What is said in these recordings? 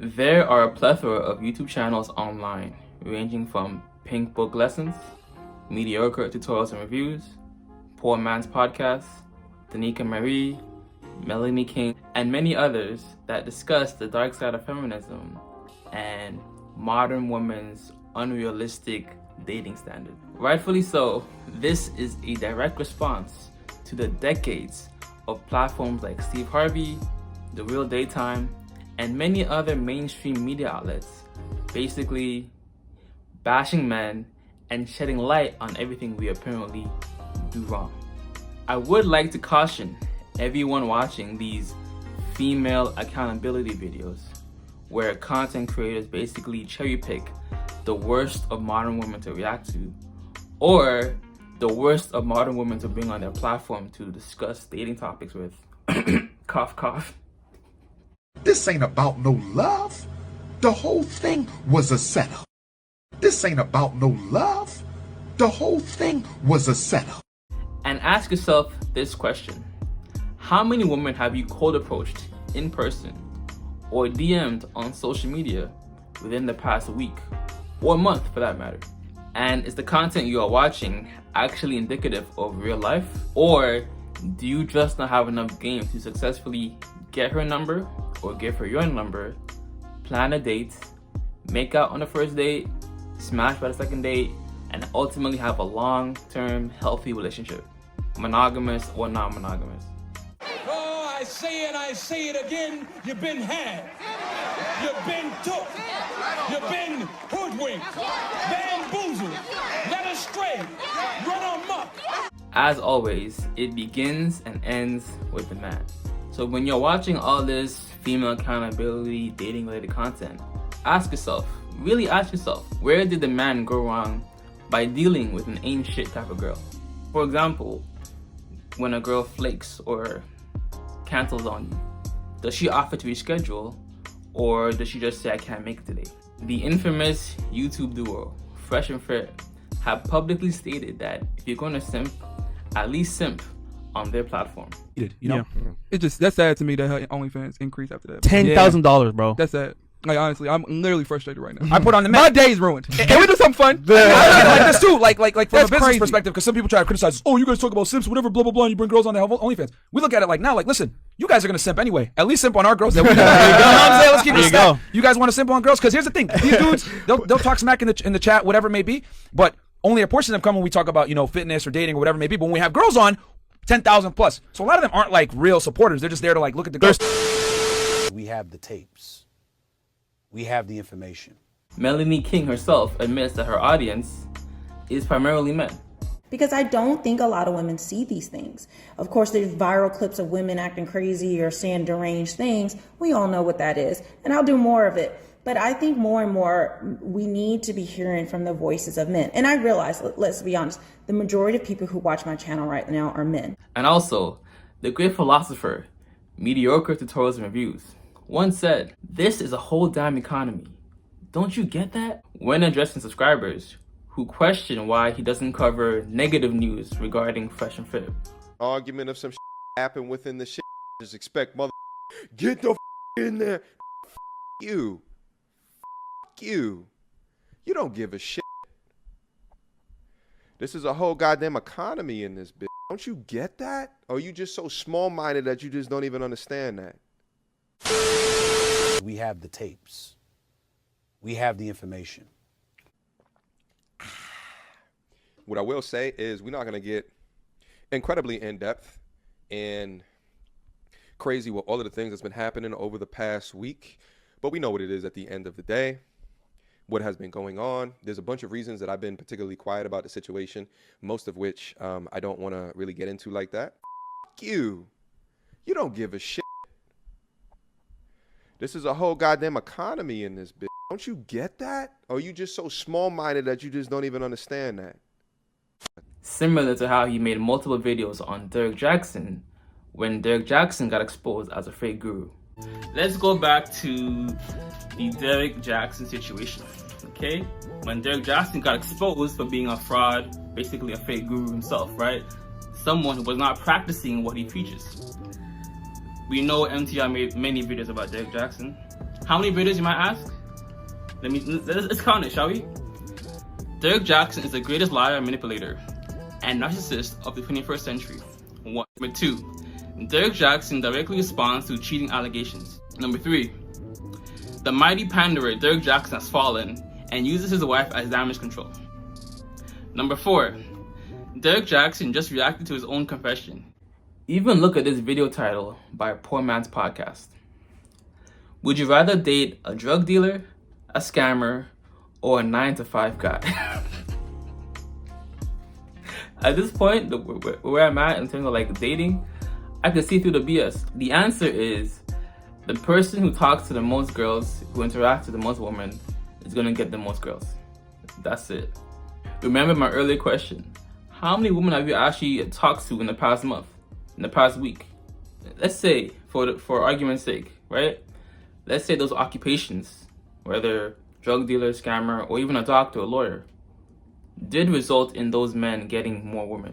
There are a plethora of YouTube channels online, ranging from Pink Book Lessons, Mediocre Tutorials and Reviews, Poor Man's Podcast, Danica Marie, Melanie King, and many others that discuss the dark side of feminism and modern women's unrealistic dating standard. Rightfully so, this is a direct response to the decades of platforms like Steve Harvey, The Real Daytime, and many other mainstream media outlets basically bashing men and shedding light on everything we apparently do wrong. I would like to caution everyone watching these female accountability videos where content creators basically cherry pick the worst of modern women to react to, or the worst of modern women to bring on their platform to discuss dating topics with. Cough, cough. This ain't about no love. The whole thing was a setup. This ain't about no love. The whole thing was a setup. And ask yourself this question. How many women have you cold approached in person or DM'd on social media within the past week or month for that matter? And is the content you are watching actually indicative of real life? Or do you just not have enough game to successfully get her number or give her your number, plan a date, make out on the first date, smash by the second date, and ultimately have a long-term healthy relationship, monogamous or non-monogamous? Oh, I say it again, you've been had. You've been took. You've been hoodwinked, bamboozled, led astray, run amok. As always, it begins and ends with the man. So when you're watching all this female accountability, dating related content, ask yourself, really ask yourself, where did the man go wrong by dealing with an ain't shit type of girl? For example, when a girl flakes or cancels on you, does she offer to reschedule, or does she just say, I can't make it today? The infamous YouTube duo, FreshandFit, have publicly stated that if you're going to simp, at least simp on their platform. You know, it's just, that's sad to me that her OnlyFans increased after that. $10,000, bro. That's sad. Like, honestly, I'm literally frustrated right now. I put on the my day's ruined. Can we do something fun? I like this too, like from That's a business crazy. perspective, because some people try to criticize us. Oh, you guys talk about simps, whatever, blah blah blah, and you bring girls on their OnlyFans. We look at it like now, like, listen, you guys are gonna simp anyway. At least simp on our girls. That we you know what I'm saying? Let's keep it a You guys want to simp on girls? Because here's the thing: these dudes, they'll talk smack in the chat, whatever it may be, but only a portion of them come when we talk about, you know, fitness or dating or whatever it may be. But when we have girls on, 10,000 plus. So a lot of them aren't like real supporters. They're just there to like look at the girls. We have the tapes. We have the information. Melanie King herself admits that her audience is primarily men. Because I don't think a lot of women see these things. Of course, there's viral clips of women acting crazy or saying deranged things. We all know what that is, and I'll do more of it. But I think more and more we need to be hearing from the voices of men. And I realize, let's be honest, the majority of people who watch my channel right now are men. And also, the great philosopher, Mediocre Tutorials and Reviews, once said, "This is a whole damn economy. Don't you get that?" When addressing subscribers who question why he doesn't cover negative news regarding FreshandFit. Argument of some happened within the shit. Just expect mother get the in there. You. You. You don't give a shit. This is a whole goddamn economy in this bitch. Don't you get that? Or are you just so small-minded that you just don't even understand that? We have the tapes. We have the information. What I will say is we're not going to get incredibly in-depth and crazy with all of the things that's been happening over the past week, but we know what it is at the end of the day, what has been going on. There's a bunch of reasons that I've been particularly quiet about the situation, most of which I don't want to really get into like that. You. You don't give a shit. This is a whole goddamn economy in this bitch. Don't you get that? Or are you just so small-minded that you just don't even understand that? Similar to how he made multiple videos on Derek Jackson when Derek Jackson got exposed as a fake guru. Let's go back to the Derek Jackson situation, okay? When Derek Jackson got exposed for being a fraud, basically a fake guru himself, right? Someone who was not practicing what he preaches. We know MTR made many videos about Derek Jackson. How many videos, you might ask? Let's count it, shall we? Derek Jackson is the greatest liar and manipulator and narcissist of the 21st century. 1. Number 2, Derek Jackson directly responds to cheating allegations. Number 3, the mighty panderer Derek Jackson has fallen and uses his wife as damage control. Number 4, Derek Jackson just reacted to his own confession. Even look at this video title by Poor Man's Podcast. Would you rather date a drug dealer, a scammer, or a 9-to-5 guy? At this point, where I'm at in terms of like dating, I can see through the BS. The answer is the person who talks to the most girls, who interacts with the most women, is gonna get the most girls. That's it. Remember my earlier question. How many women have you actually talked to in the past month, in the past week? Let's say, for argument's sake, right? Let's say those occupations, whether drug dealer, scammer, or even a doctor, a lawyer, did result in those men getting more women.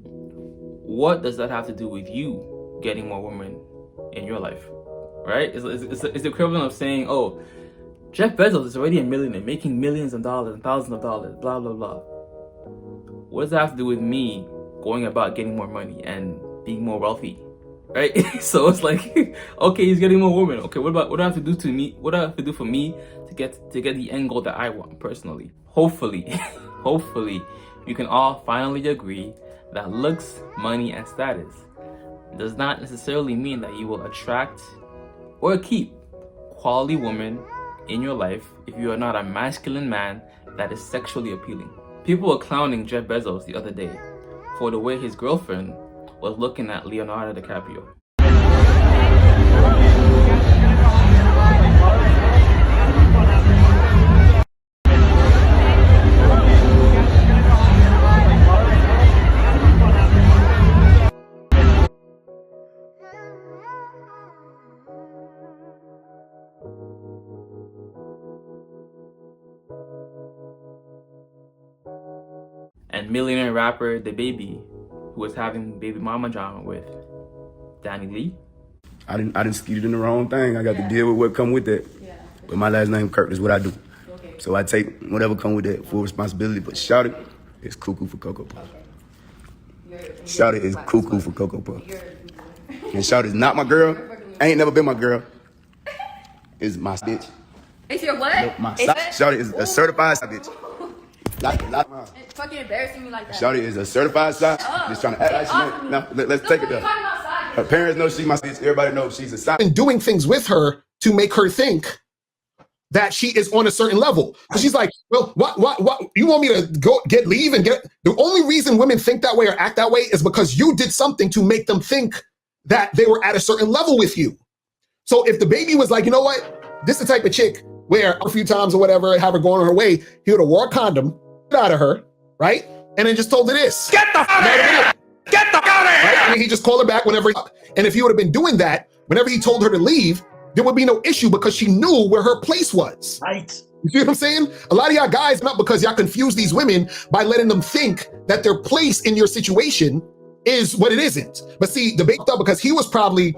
What does that have to do with you getting more women in your life, right? It's the equivalent of saying, oh, Jeff Bezos is already a millionaire, making millions of dollars and thousands of dollars, blah, blah, blah. What does that have to do with me going about getting more money and being more wealthy, right? So it's like, okay, he's getting more women. Okay, what do I have to do to me? What do I have to do for me to get the end goal that I want personally? Hopefully, you can all finally agree that looks, money, and status does not necessarily mean that you will attract or keep quality women in your life if you are not a masculine man that is sexually appealing. People were clowning Jeff Bezos the other day for the way his girlfriend was looking at Leonardo DiCaprio. And millionaire rapper DaBaby, who was having baby mama drama with Danny Lee. I didn't skeeted in the wrong thing. I got to deal with what come with that. Yeah. But my last name Kirk is what I do. Okay. So I take whatever come with that, full responsibility. But Shawty is cuckoo for Cocoa Puff. Shawty is cuckoo for Cocoa Puff. And Shawty is not my girl. Ain't never been my girl. Is my bitch. It's your what? My Shawty is a certified bitch. It's fucking embarrassing me like that. Shawty is a certified side. Just trying to act like she. No, let's take it there. Her parents know she's my bitch. Everybody knows she's a side. And doing things with her to make her think that she is on a certain level. But she's like, well, what? You want me to leave and get? The only reason women think that way or act that way is because you did something to make them think that they were at a certain level with you. So if DaBaby was like, you know what? This is the type of chick where a few times or whatever, have her going on her way, he would have wore a condom out of her, right? And then just told her this. Get the fuck out of here! Get the fuck out of here! Right? I mean, he just called her back whenever, and if he would have been doing that, whenever he told her to leave, there would be no issue because she knew where her place was. Right. You see what I'm saying? A lot of y'all guys, not because y'all confuse these women by letting them think that their place in your situation is what it isn't. But see, the big stuff, because he was probably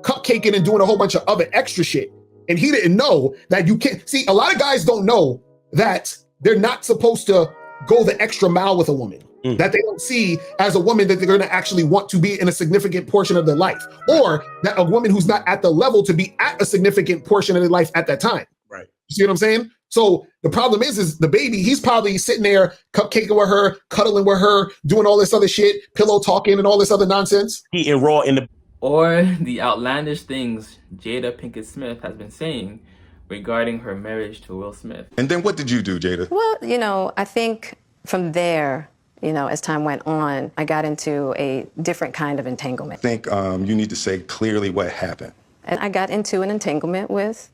cupcaking and doing a whole bunch of other extra shit. And he didn't know that you can't. See, a lot of guys don't know that they're not supposed to go the extra mile with a woman, that they don't see as a woman that they're going to actually want to be in a significant portion of their life, or that a woman who's not at the level to be at a significant portion of their life at that time. Right. You see what I'm saying? So the problem is DaBaby, he's probably sitting there cupcaking with her, cuddling with her, doing all this other shit, pillow talking and all this other nonsense. Eating raw in the... Or the outlandish things Jada Pinkett Smith has been saying regarding her marriage to Will Smith. And then what did you do, Jada? Well, I think from there, as time went on, I got into a different kind of entanglement. I think you need to say clearly what happened. And I got into an entanglement with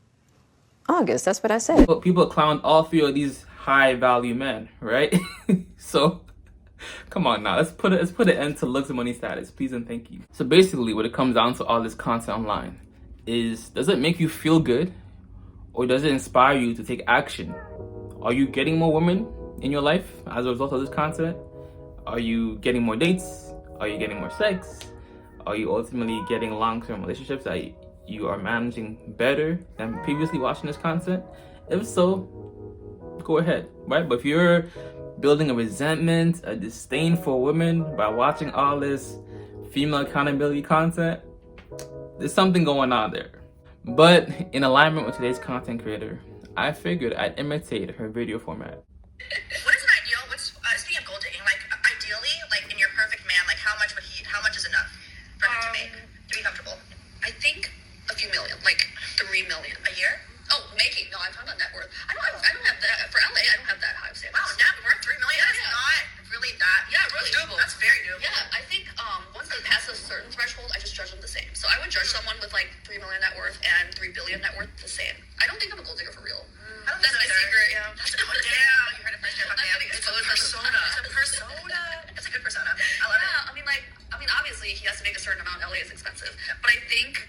August. That's what I said. People clowned all three of these high value men, right? So come on now, let's put an end to looks and money status, please and thank you. So basically what it comes down to all this content online is, does it make you feel good? Or does it inspire you to take action? Are you getting more women in your life as a result of this content? Are you getting more dates? Are you getting more sex? Are you ultimately getting long-term relationships that you are managing better than previously watching this content. If so, go ahead, right? But if you're building a resentment, a disdain for women by watching all this female accountability content, there's something going on there. But in alignment with today's content creator, I figured I'd imitate her video format. What is an ideal? Speaking of goal digging, like ideally, like in your perfect man, like how much is enough for him to make to be comfortable? I think a few million, like 3 million A year? Oh, making? No, I'm talking about net worth. I don't have that for LA. I don't have that high of savings. Wow, net worth 3 million? Yeah, That's yeah. not really that. Yeah, really. That's doable. That's very doable. Yeah, I think once they pass a certain threshold, I just judge them the same. So I would judge someone with like 3 million net worth and 3 billion net worth the same. I don't think I'm a gold digger for real. I don't That's think my so either. secret. Yeah. That's damn. You heard it first here. That's getting exposed. It's a persona. It's a good persona. I love it. Yeah, I mean, obviously he has to make a certain amount. LA is expensive, but I think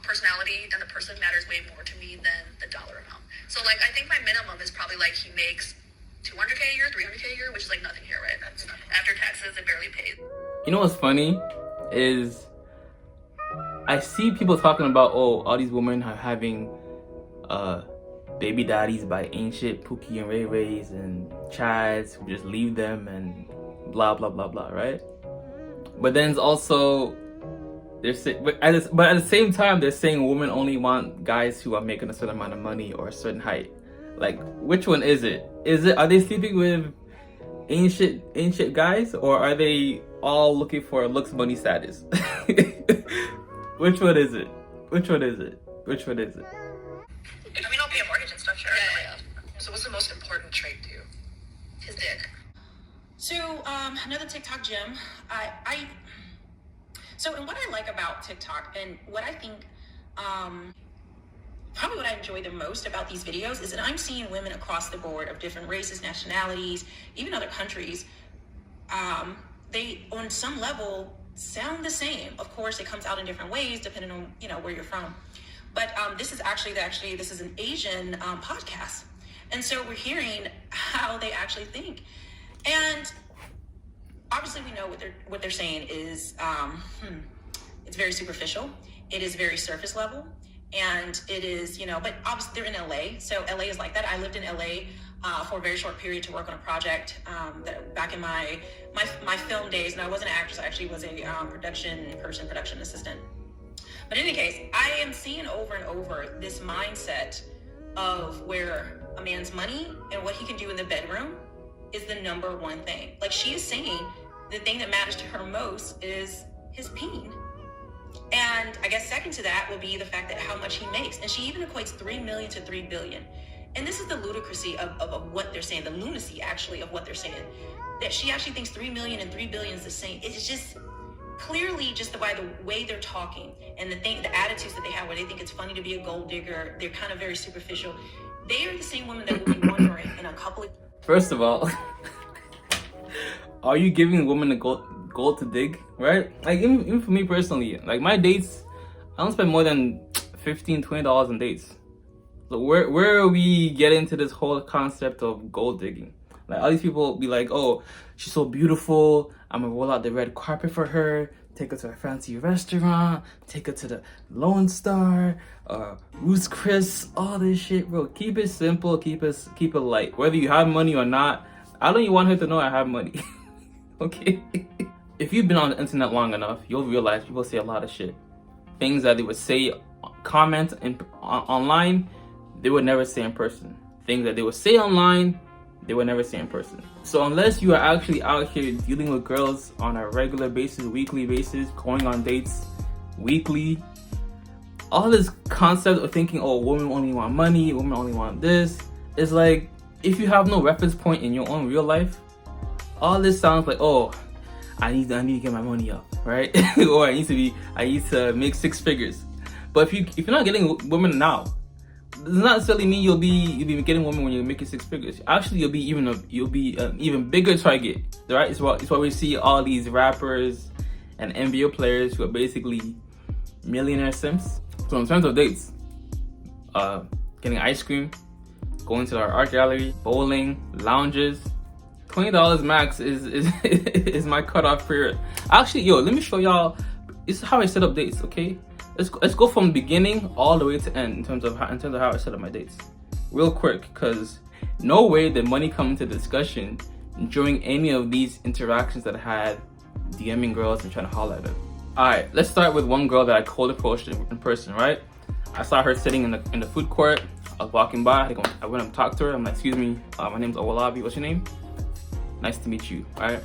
personality and the person matters way more to me than the dollar amount. So like, I think my minimum is probably like he makes 200K a year, 300K a year, which is like nothing here, right? That's nothing. After taxes, it barely pays. You know what's funny is I see people talking about, oh, all these women are having baby daddies by ancient Pookie and Ray Rays and Chads who just leave them and blah blah blah blah, right? But then it's also but at the same time they're saying women only want guys who are making a certain amount of money or a certain height. Like, which one is it? Are they sleeping with ancient guys, or are they all looking for looks, money, status? Which one is it? Which one is it? Which one is it? I mean, I'll pay a mortgage and stuff, sure. Yeah. So what's the most important trait to you? His dick. So another TikTok gem. So and what I like about TikTok and what I think, probably what I enjoy the most about these videos is that I'm seeing women across the board of different races, nationalities, even other countries. They, on some level, sound the same. Of course, it comes out in different ways depending on where you're from. But this is this is an Asian podcast, and so we're hearing how they actually think, and obviously we know what they're saying is it's very superficial. It is very surface level, and it is but obviously they're in LA, so LA is like that. I lived in LA for a very short period to work on a project that back in my film days, and I wasn't an actress. I actually was a production assistant. But in any case, I am seeing over and over this mindset of where a man's money and what he can do in the bedroom is the number one thing. Like, she is saying the thing that matters to her most is his peen. And I guess second to that would be the fact that how much he makes. And she even equates 3 million to 3 billion. And this is the ludicrousy of what they're saying, the lunacy actually of what they're saying. That she actually thinks 3 million and 3 billion is the same. It's just clearly just the way they're talking and the attitudes that they have, where they think it's funny to be a gold digger. They're kind of very superficial. They are the same women that will be wondering in a couple of... First of all, are you giving women a gold to dig, right? Like, even for me personally, like my dates, I don't spend more than $15, $20 on dates. So where are we getting to this whole concept of gold digging? Like, all these people be like, oh, she's so beautiful, I'm gonna roll out the red carpet for her, take her to a fancy restaurant, take her to the Lone Star, Ruth's Chris, all this shit, bro. Keep it simple, keep it light. Whether you have money or not, I don't even want her to know I have money. Okay? If you've been on the internet long enough, you'll realize people say a lot of shit. Things that they would say, comment online, they would never say in person. Things that they would say online, they would never say in person. So unless you are actually out here dealing with girls on a regular basis, weekly basis, going on dates weekly, all this concept of thinking, oh, women only want money, women only want this, is like, if you have no reference point in your own real life, all this sounds like, oh, I need to get my money up, right? Or I need to make 6 figures. But if you're not getting women now, does not necessarily mean you'll be getting women when you're making 6 figures. Actually, you'll be an even bigger target, right? It's why we see all these rappers and NBA players who are basically millionaire simps. So in terms of dates, getting ice cream, going to our art gallery, bowling, lounges, $20 max is my cutoff period. Actually, let me show y'all. This is how I set up dates, okay? let's go from beginning all the way to end in terms of how I set up my dates, real quick, because no way did money come into discussion during any of these interactions that I had DMing girls and trying to holler at them. All right, let's start with one girl that I cold approached in person. Right, I saw her sitting in the food court. I was walking by. I went and talked to her. I'm like, excuse me, my name's Owolabby. What's your name? Nice to meet you. All right.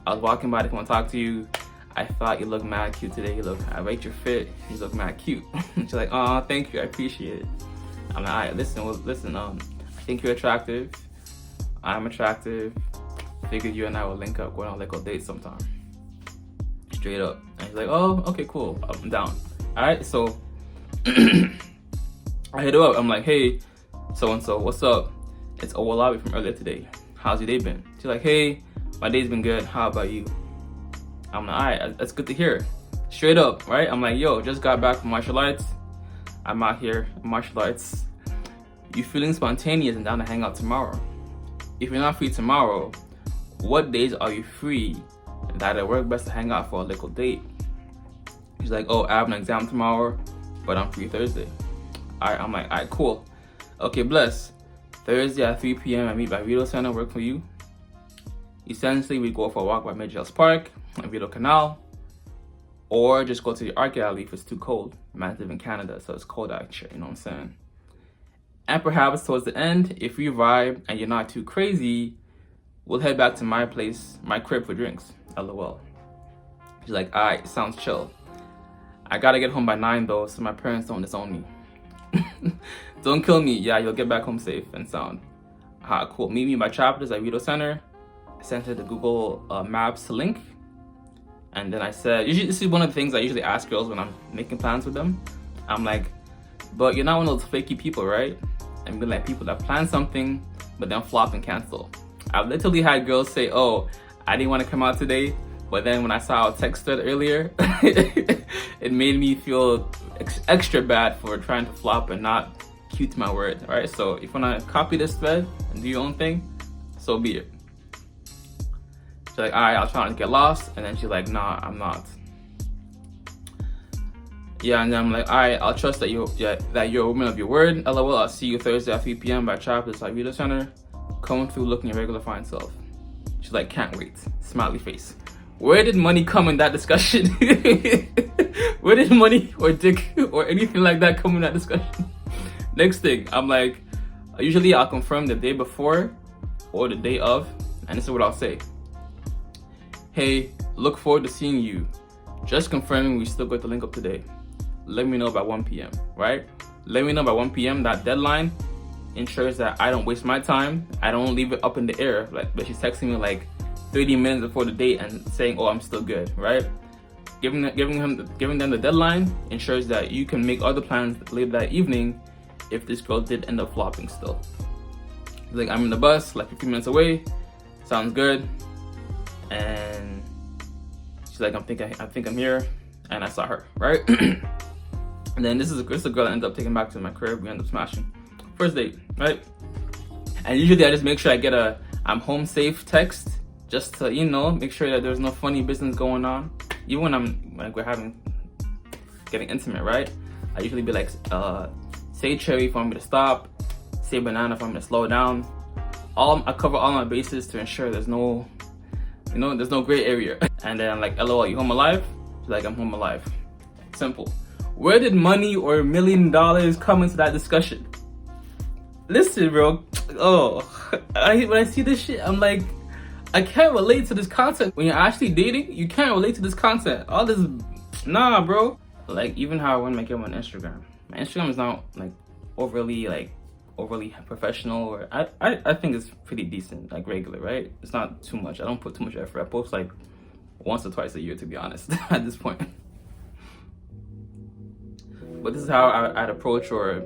I was walking by to come and talk to you. I thought you looked mad cute today. I rate your fit. You look mad cute. She's like, oh, thank you. I appreciate it. I'm like, all right, listen. I think you're attractive. I'm attractive. Figured you and I will link up, go on like a date sometime. Straight up. And she's like, oh, okay, cool. I'm down. All right, so I hit her up. I'm like, hey, so-and-so, what's up? It's Owolabby from earlier today. How's your day been? She's like, hey, my day's been good. How about you? I'm like, all right, that's good to hear. Straight up, right? I'm like, yo, just got back from martial arts. I'm out here in martial arts. You feeling spontaneous and down to hang out tomorrow? If you're not free tomorrow, what days are you free that it work best to hang out for a little date? She's like, oh, I have an exam tomorrow, but I'm free Thursday. All right, I'm like, all right, cool. Okay, bless. Thursday at 3 p.m. I meet by Vito Center, work for you. Essentially, we go for a walk by Midgels Park and Vito Canal, or just go to the art gallery if it's too cold. I live in Canada, so it's cold out here, you know what I'm saying? And perhaps towards the end, if we vibe and you're not too crazy, we'll head back to my place, my crib for drinks, LOL. She's like, all right, sounds chill. I gotta get home by 9 though, so my parents don't disown me. Don't kill me. Yeah, you'll get back home safe and sound. Cool. Meet me by Chapters at Vito Center. I sent her the Google Maps link. And then I said, usually this is one of the things I usually ask girls when I'm making plans with them. I'm like, but you're not one of those flaky people, right? And be like people that plan something, but then flop and cancel. I've literally had girls say, oh, I didn't want to come out today, but then when I saw a text thread earlier, it made me feel extra bad for trying to flop and not keep to my word, all right? So if you want to copy this thread and do your own thing, so be it. She's like, all right, I'll try not to get lost. And then she's like, nah, I'm not. Yeah, and then I'm like, all right, I'll trust that you're a woman of your word. LOL, I'll see you Thursday at 3 p.m. by Chapters at Vito Center. Coming through looking your regular fine self. She's like, can't wait. Smiley face. Where did money come in that discussion? Where did money or dick or anything like that come in that discussion? Next thing, I'm like, usually I'll confirm the day before or the day of, and this is what I'll say. Hey, look forward to seeing you. Just confirming we still got the link up today. Let me know by 1 p.m., right? Let me know by 1 p.m. That deadline ensures that I don't waste my time. I don't leave it up in the air. But she's texting me like 30 minutes before the date and saying, oh, I'm still good, right? Giving them the deadline ensures that you can make other plans later that evening if this girl did end up flopping still. Like, I'm in the bus, like 15 minutes away. Sounds good. And she's like, I think I'm here. And I saw her, right? And then this is a girl that ended up taking back to my crib. We ended up smashing. First date, right? And usually I just make sure I get a I'm home safe text just to, make sure that there's no funny business going on. Even when we're getting intimate, right? I usually be like, say cherry if I want me to stop, say banana if I want me to slow down. I cover all my bases to ensure there's no gray area. And then I'm like, LOL, you home alive? She's like, I'm home alive. Simple. Where did money or $1 million come into that discussion? Listen, bro. Oh, when I see this shit, I'm like, I can't relate to this content. When you're actually dating, you can't relate to this content. All this, nah, bro. Like, even how I run my camera on Instagram. My Instagram is not like overly professional, or I think it's pretty decent, like regular, right? It's not too much. I don't put too much effort. I post like once or twice a year, to be honest, at this point. But this is how I'd approach or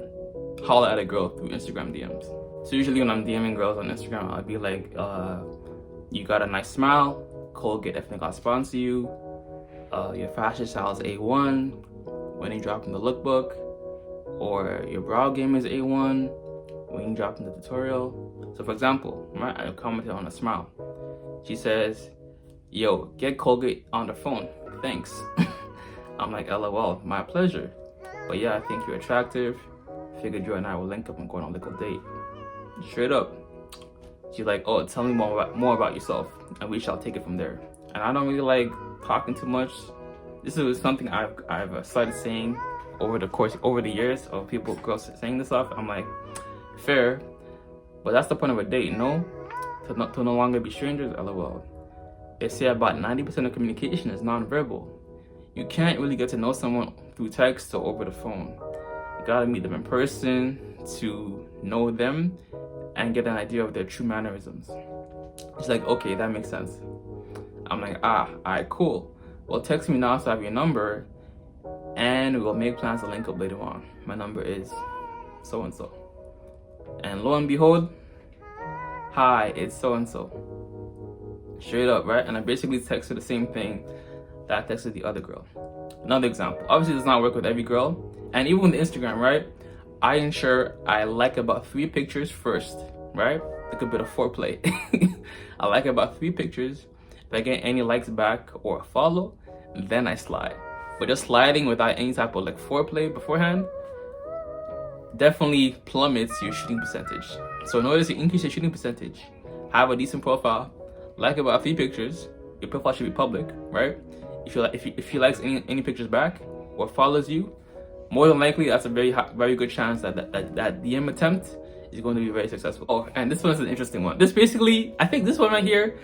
holler at a girl through Instagram DMs. So usually when I'm DMing girls on Instagram, I'll be like, you got a nice smile, Colgate definitely got sponsor you, your fashion style is A1, when you drop in the lookbook, or your brow game is A1, when you drop in the tutorial. So for example, I commented on a smile. She says, yo, get Colgate on the phone, thanks. I'm like, LOL, my pleasure. But yeah, I think you're attractive. Figured you and I will link up and go on a little date. Straight up. She's like, oh, tell me more about yourself, and we shall take it from there. And I don't really like talking too much. This is something I've started saying over the years of girls saying this stuff. I'm like, fair, but that's the point of a date, no? To no longer be strangers, lol. They say about 90% of communication is nonverbal. You can't really get to know someone through text or over the phone. You gotta meet them in person to know them and get an idea of their true mannerisms. She's like, okay, that makes sense. I'm like, alright, cool. Well, text me now so I have your number, and we'll make plans to link up later on. My number is so-and-so. And lo and behold, hi, it's so-and-so. Straight up, right? And I basically texted the same thing that I texted the other girl. Another example. Obviously, it does not work with every girl. And even with Instagram, right? I ensure I like about 3 pictures first, right? Like a bit of foreplay. I like about 3 pictures. If I get any likes back or a follow, then I slide. But just sliding without any type of like foreplay beforehand definitely plummets your shooting percentage. So in order to increase your shooting percentage, have a decent profile, like about 3 pictures. Your profile should be public, right? If he likes any pictures back or follows you, more than likely that's a very good chance that DM attempt is going to be very successful. Oh, and this one is an interesting one. This basically, I think this one right here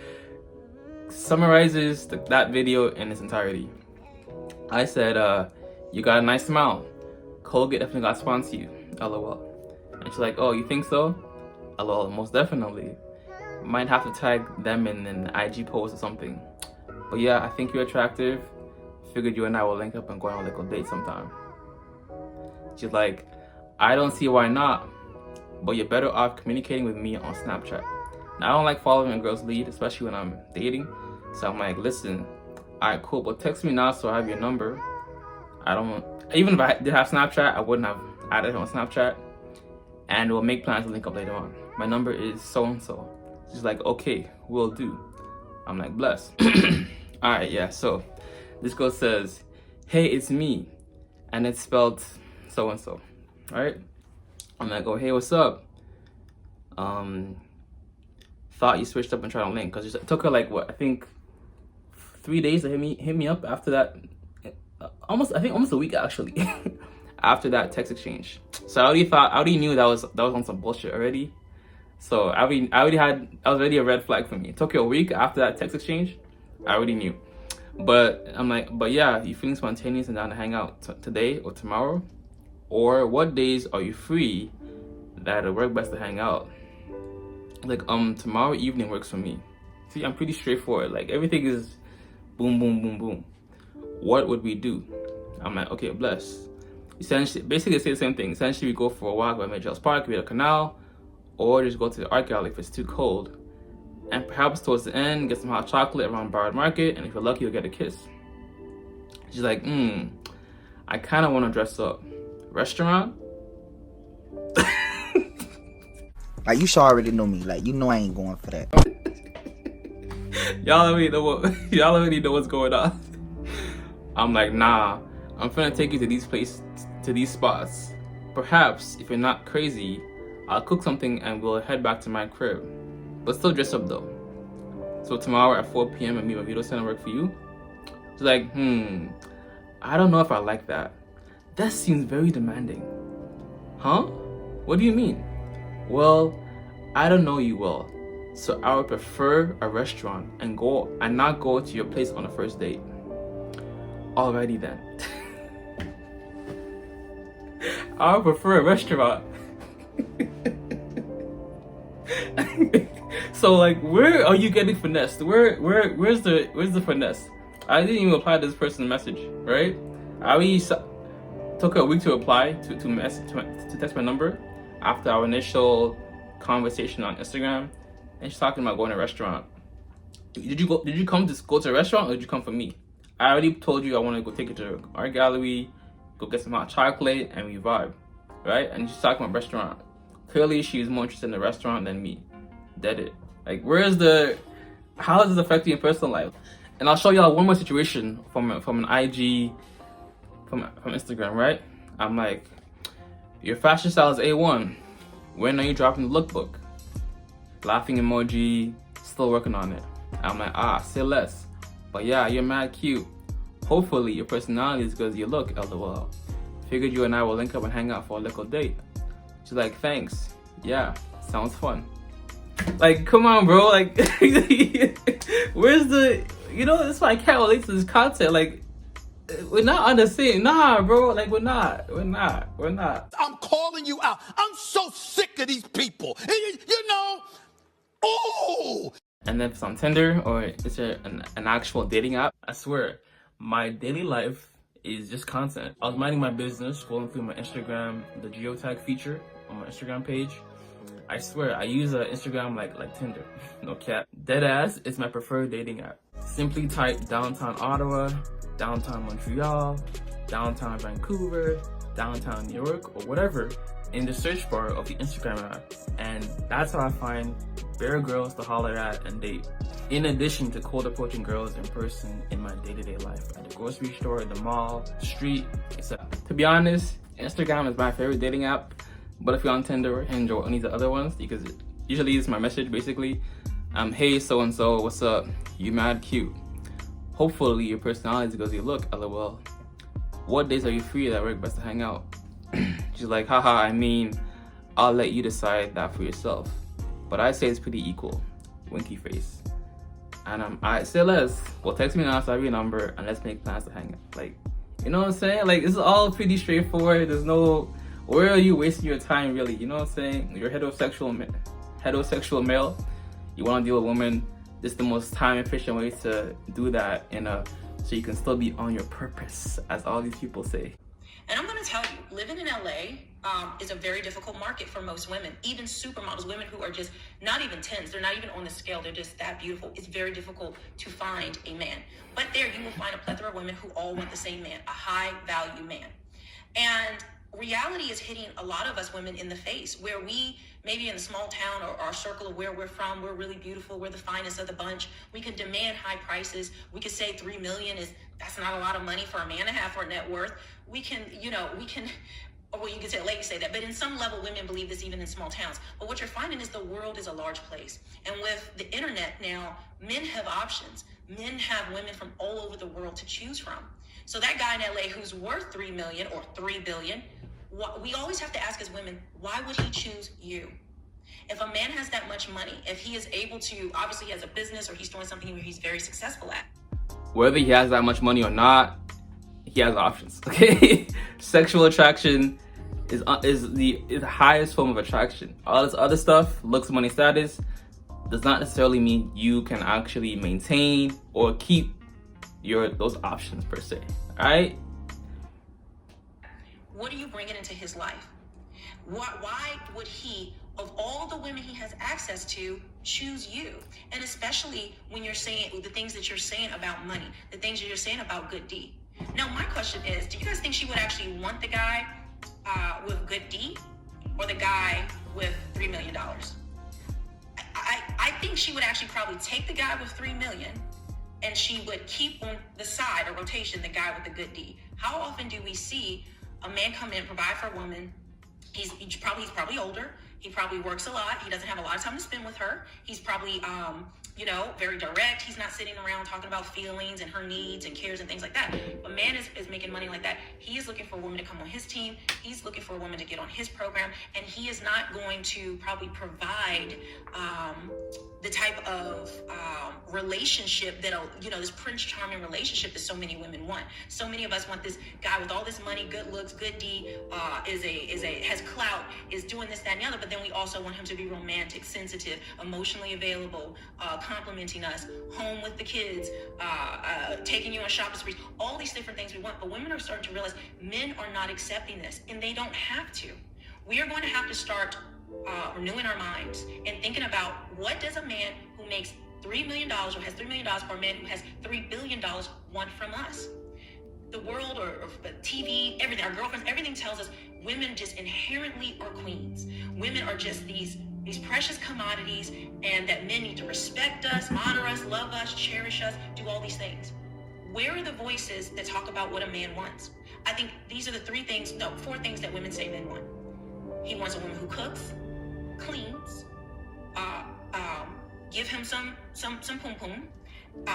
summarizes that video in its entirety. I said, you got a nice smile. Colgate definitely got to sponsor you, lol. And she's like, oh, you think so? Lol, most definitely. Might have to tag them in an IG post or something. But yeah, I think you're attractive. Figured you and I will link up and go on a little date sometime. She's like, I don't see why not, but you're better off communicating with me on Snapchat. Now, I don't like following a girl's lead, especially when I'm dating. So I'm like, listen, alright, cool, but text me now so I have your number. Even if I did have Snapchat, I wouldn't have added her on Snapchat. And we'll make plans to link up later on. My number is so-and-so. She's like, okay, will do. I'm like, bless. Alright, yeah, so this girl says, hey, it's me. And it's spelled so-and-so, right? I'm like, oh, hey, what's up? Thought you switched up and tried to link. Because it took her like, what, I think 3 days to hit me up after that. Almost a week actually. After that text exchange. So I already knew that was on some bullshit already. So that was already a red flag for me. It took you a week after that text exchange. I already knew. But I'm like, but yeah, you feeling spontaneous and down to hang out today or tomorrow? Or what days are you free that'll work best to hang out? Like, tomorrow evening works for me. See, I'm pretty straightforward. Like, everything is boom, boom, boom, boom. What would we do? I'm like, okay, bless. Essentially, basically say the same thing. Essentially, we go for a walk by Major's Park, we hit a canal, or just go to the art gallery if it's too cold. And perhaps towards the end, get some hot chocolate around Bard Market, and if you're lucky, you'll get a kiss. She's like, I kind of want to dress up. Restaurant? Like, you should already know me. Like, you know I ain't going for that. Y'all already know what's going on. I'm like, nah, I'm finna take you to these spots. Perhaps, if you're not crazy, I'll cook something and we'll head back to my crib. But still dress up though. So tomorrow at 4 p.m. at Mima Video Center work for you? She's like, I don't know if I like that. That seems very demanding. Huh? What do you mean? Well, I don't know you well, so I would prefer a restaurant and not go to your place on a first date. Alrighty then. I would prefer a restaurant. So like, where are you getting finessed? Where's the finesse? I didn't even reply to this person's message, right? I already took a week to reply to text my number after our initial conversation on Instagram, and she's talking about going to a restaurant. Did you come to go to a restaurant, or did you come for me? I already told you I want to go take you to art gallery, go get some hot chocolate, and we vibe, right? And she's talking about restaurant. Clearly, she's more interested in the restaurant than me. Dead it. Like, how does this affect you in personal life? And I'll show y'all one more situation from an IG, from Instagram, right? I'm like, your fashion style is A1. When are you dropping the lookbook? Laughing emoji, still working on it. I'm like, say less. But yeah, you're mad cute. Hopefully your personality is good as you look, LOL. Figured you and I will link up and hang out for a little date. She's like, thanks. Yeah, sounds fun. Like, come on, bro. Like, where's the, that's why I can't relate to this content. Like, we're not on the same, bro. Like, we're not. I'm calling you out. I'm so sick of these people. Oh! And then if it's on Tinder or it's an actual dating app, I swear, my daily life is just content. I was minding my business, scrolling through my Instagram, the geotag feature on my Instagram page. I swear, I use Instagram like Tinder, no cap. Deadass is my preferred dating app. Simply type downtown Ottawa, downtown Montreal, downtown Vancouver, downtown New York, or whatever in the search bar of the Instagram app. And that's how I find bare girls to holler at and date. In addition to cold approaching girls in person in my day-to-day life, at the grocery store, the mall, the street, etc. To be honest, Instagram is my favorite dating app. But if you're on Tinder or Hinge or any of the other ones, because usually it's my message basically, hey so-and-so, what's up? You mad cute. Hopefully your personality is because you look, LOL. What days are you free that work best to hang out? She's like, haha, I mean, I'll let you decide that for yourself. But I say it's pretty equal. Winky face. And I say less. Well, text me now, so I have your number, and let's make plans to hang out. Like, you know what I'm saying? Like, this is all pretty straightforward. There's no, where are you wasting your time, really? You know what I'm saying? You're heterosexual male. You want to deal with women. This is the most time efficient way to do that so you can still be on your purpose, as all these people say. And I'm going to tell you, living in LA is a very difficult market for most women, even supermodels, women who are just not even 10s. They're not even on the scale. They're just that beautiful. It's very difficult to find a man. But there you will find a plethora of women who all want the same man, a high value man. And reality is hitting a lot of us women in the face, where we, maybe in the small town or our circle of where we're from, we're really beautiful, we're the finest of the bunch. We can demand high prices. We could say $3 million that's not a lot of money for a man to have for net worth. We can, well, you can say, ladies say that, but in some level, women believe this even in small towns. But what you're finding is the world is a large place. And with the internet now, men have options. Men have women from all over the world to choose from. So that guy in LA who's worth $3 million or $3 billion, we always have to ask as women, why would he choose you? If a man has that much money, if he is able to, obviously he has a business or he's doing something where he's very successful at. Whether he has that much money or not, he has options, okay? Sexual attraction is the highest form of attraction. All this other stuff, looks, money, status, does not necessarily mean you can actually maintain or keep those options per se, all right? What are you bringing into his life? Why would he, of all the women he has access to, choose you? And especially when you're saying the things that you're saying about money, the things that you're saying about good D. Now, my question is, do you guys think she would actually want the guy with good D or the guy with $3 million? I think she would actually probably take the guy with $3 million and she would keep on the side or rotation the guy with the good D. How often do we see a man come in, provide for a woman? He's probably older. He probably works a lot. He doesn't have a lot of time to spend with her. He's probably, very direct. He's not sitting around talking about feelings and her needs and cares and things like that. A man is making money like that. He is looking for a woman to come on his team. He's looking for a woman to get on his program. And he is not going to probably provide the type of relationship that'll, this Prince Charming relationship that so many women want. So many of us want this guy with all this money, good looks, good D, has clout, is doing this, that, and the other. But then we also want him to be romantic, sensitive, emotionally available, complimenting us, home with the kids, taking you on shopping sprees, all these different things we want. But women are starting to realize men are not accepting this, and they don't have to. We are going to have to start renewing our minds and thinking about, what does a man who makes $3 million or has $3 million for a man who has $3 billion want from us? The world or TV, everything, our girlfriends, everything tells us women just inherently are queens. Women are just these precious commodities, and that men need to respect us, honor us, love us, cherish us, do all these things. Where are the voices that talk about what a man wants? I think these are the four things that women say men want. He wants a woman who cooks, cleans, give him some poom poom,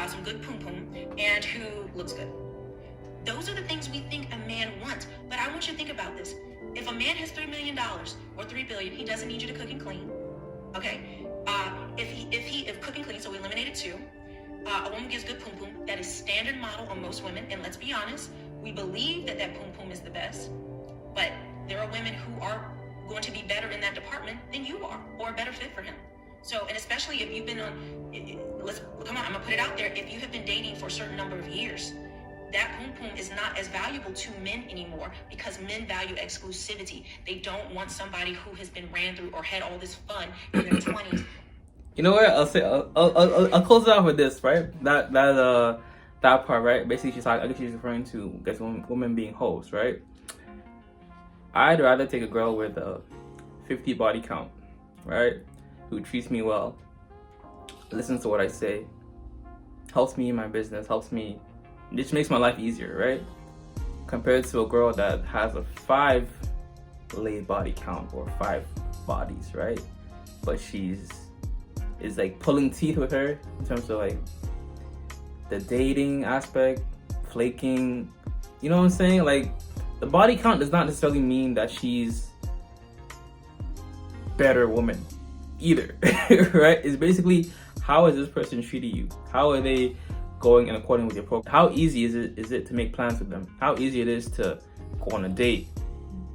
some good poom poom, and who looks good. Those are the things we think a man wants. But I want you to think about this. If a man has $3 million or $3 billion, he doesn't need you to cook and clean. Okay? If cook and clean, so we eliminated 2. A woman gives good poom poom. That is standard model on most women. And let's be honest, we believe that poom poom is the best. But there are women who are going to be better in that department than you are, or a better fit for him. So, and especially if you've been on, I'm gonna put it out there. If you have been dating for a certain number of years, that poom poom is not as valuable to men anymore, because men value exclusivity. They don't want somebody who has been ran through or had all this fun in their 20s. You know what? I'll close it off with this, right? That part, right? Basically, I guess she's referring to women being hoes, right? I'd rather take a girl with a 50 body count, right? Who treats me well, listens to what I say, helps me in my business, just makes my life easier, right? Compared to a girl that has a 5 laid body count or 5 bodies, right? But is like pulling teeth with her in terms of like the dating aspect, flaking, you know what I'm saying? Like, the body count does not necessarily mean that she's better woman either, right? It's basically, how is this person treating you? How are they going in accordance with your program? How easy is it to make plans with them? How easy it is to go on a date,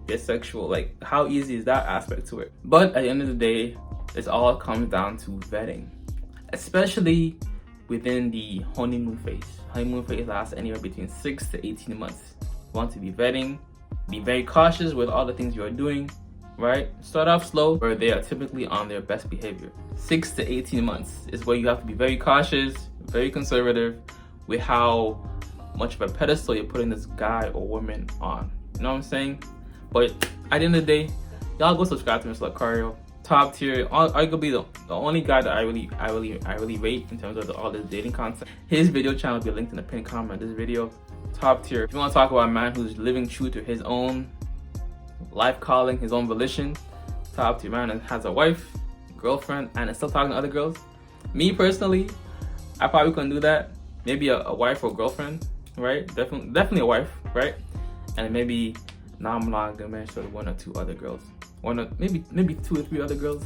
get sexual? Like, how easy is that aspect to it? But at the end of the day, it all comes down to vetting, especially within the honeymoon phase. Honeymoon phase lasts anywhere between 6 to 18 months. You want to be vetting, be very cautious with all the things you are doing, right? Start off slow, where they are typically on their best behavior. 6 to 18 months is where you have to be very cautious, very conservative with how much of a pedestal you're putting this guy or woman on. You know what I'm saying? But at the end of the day, y'all go subscribe to Mr. Lucario. Top tier, arguably the only guy that I really rate in terms of all this dating content. His video channel will be linked in the pinned comment of this video. Top tier. If you want to talk about a man who's living true to his own life calling, his own volition, top tier man, and has a wife, girlfriend, and is still talking to other girls. Me personally, I probably couldn't do that. Maybe a wife or girlfriend, right? Definitely a wife, right? And maybe non-monogamous, so 1 or 2 other girls. Maybe 2 or 3 other girls,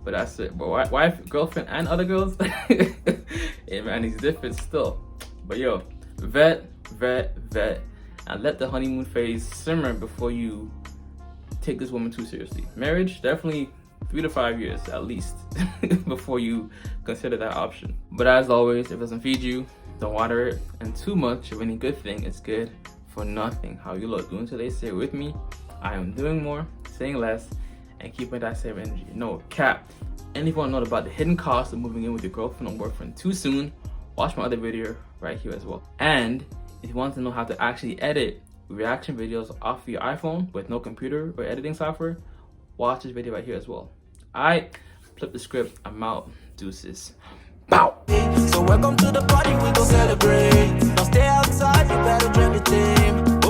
but that's it. But wife, girlfriend, and other girls, hey man, he's different still. But yo, vet, and let the honeymoon phase simmer before you take this woman too seriously. Marriage, definitely 3 to 5 years at least before you consider that option. But as always, if it doesn't feed you, don't water it, and too much of any good thing is good for nothing. How you look doing today, say it with me. I am doing more, saying less, and keeping that same energy. No cap. And if you want to know about the hidden cost of moving in with your girlfriend or boyfriend too soon, watch my other video right here as well. And if you want to know how to actually edit reaction videos off your iPhone with no computer or editing software, watch this video right here as well. Alright, flip the script. I'm out. Deuces. Bow. So welcome to the party, we gon' celebrate. Don't stay outside, you better join the team.